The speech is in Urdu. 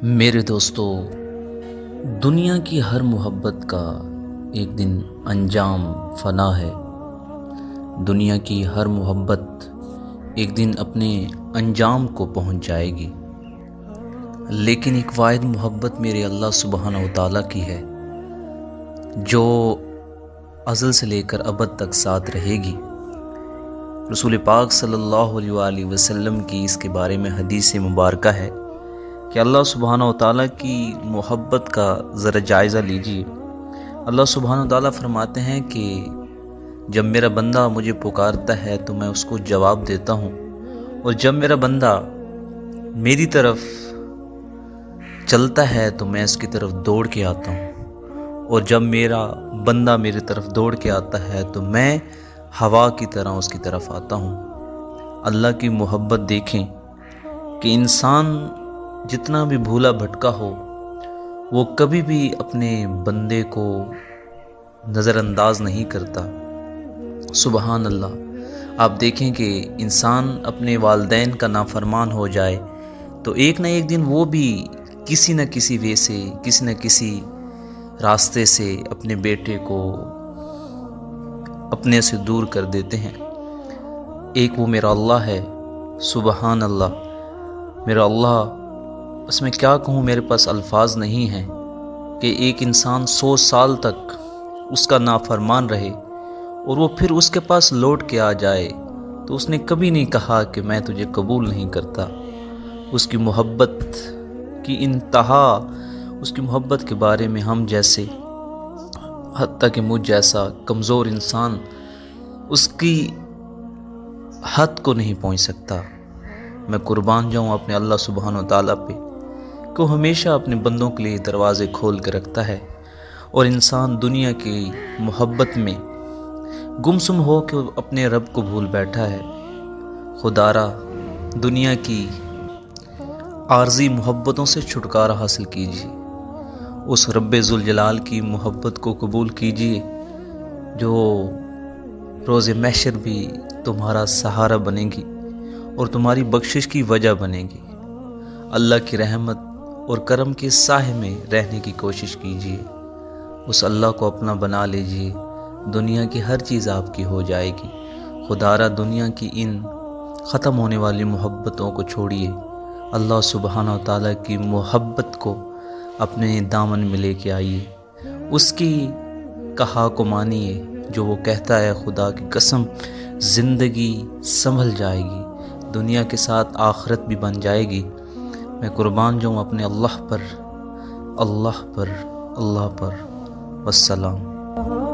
میرے دوستو، دنیا کی ہر محبت کا ایک دن انجام فنا ہے۔ دنیا کی ہر محبت ایک دن اپنے انجام کو پہنچ جائے گی، لیکن ایک واحد محبت میرے اللہ سبحانہ و تعالیٰ کی ہے جو ازل سے لے کر ابد تک ساتھ رہے گی۔ رسول پاک صلی اللہ علیہ وآلہ وسلم کی اس کے بارے میں حدیث مبارکہ ہے کہ اللہ سبحانہ و تعالیٰ کی محبت کا ذرا جائزہ لیجیے۔ اللہ سبحانہ و تعالیٰ فرماتے ہیں کہ جب میرا بندہ مجھے پکارتا ہے تو میں اس کو جواب دیتا ہوں، اور جب میرا بندہ میری طرف چلتا ہے تو میں اس کی طرف دوڑ کے آتا ہوں، اور جب میرا بندہ میری طرف دوڑ کے آتا ہے تو میں ہوا کی طرح اس کی طرف آتا ہوں۔ اللہ کی محبت دیکھیں کہ انسان جتنا بھی بھولا بھٹکا ہو، وہ کبھی بھی اپنے بندے کو نظر انداز نہیں کرتا۔ سبحان اللہ! آپ دیکھیں کہ انسان اپنے والدین کا نافرمان ہو جائے تو ایک نہ ایک دن وہ بھی کسی نہ کسی وے سے، کسی نہ کسی راستے سے اپنے بیٹے کو اپنے سے دور کر دیتے ہیں۔ ایک وہ میرا اللہ ہے، سبحان اللہ! میرا اللہ، اس میں کیا کہوں، میرے پاس الفاظ نہیں ہیں کہ ایک انسان 100 سال تک اس کا نافرمان رہے اور وہ پھر اس کے پاس لوٹ کے آ جائے تو اس نے کبھی نہیں کہا کہ میں تجھے قبول نہیں کرتا۔ اس کی محبت کی انتہا، اس کی محبت کے بارے میں ہم جیسے، حتیٰ کہ مجھ جیسا کمزور انسان اس کی حد کو نہیں پہنچ سکتا۔ میں قربان جاؤں اپنے اللہ سبحانہ و تعالیٰ پہ کہ وہ ہمیشہ اپنے بندوں کے لیے دروازے کھول کے رکھتا ہے، اور انسان دنیا کی محبت میں گمسم ہو کے اپنے رب کو بھول بیٹھا ہے۔ خدارا دنیا کی عارضی محبتوں سے چھٹکارا حاصل کیجیے، اس رب ذوالجلال کی محبت کو قبول کیجیے جو روز محشر بھی تمہارا سہارا بنے گی اور تمہاری بخشش کی وجہ بنے گی۔ اللہ کی رحمت اور کرم کے سائے میں رہنے کی کوشش کیجیے، اس اللہ کو اپنا بنا لیجیے، دنیا کی ہر چیز آپ کی ہو جائے گی۔ خدارا دنیا کی ان ختم ہونے والی محبتوں کو چھوڑیے، اللہ سبحانہ و تعالیٰ کی محبت کو اپنے دامن میں لے کے آئیے، اس کی کہا کو مانیے جو وہ کہتا ہے، خدا کی قسم زندگی سنبھل جائے گی، دنیا کے ساتھ آخرت بھی بن جائے گی۔ میں قربان جاؤں اپنے اللہ پر، اللہ پر، اللہ پر۔ والسلام۔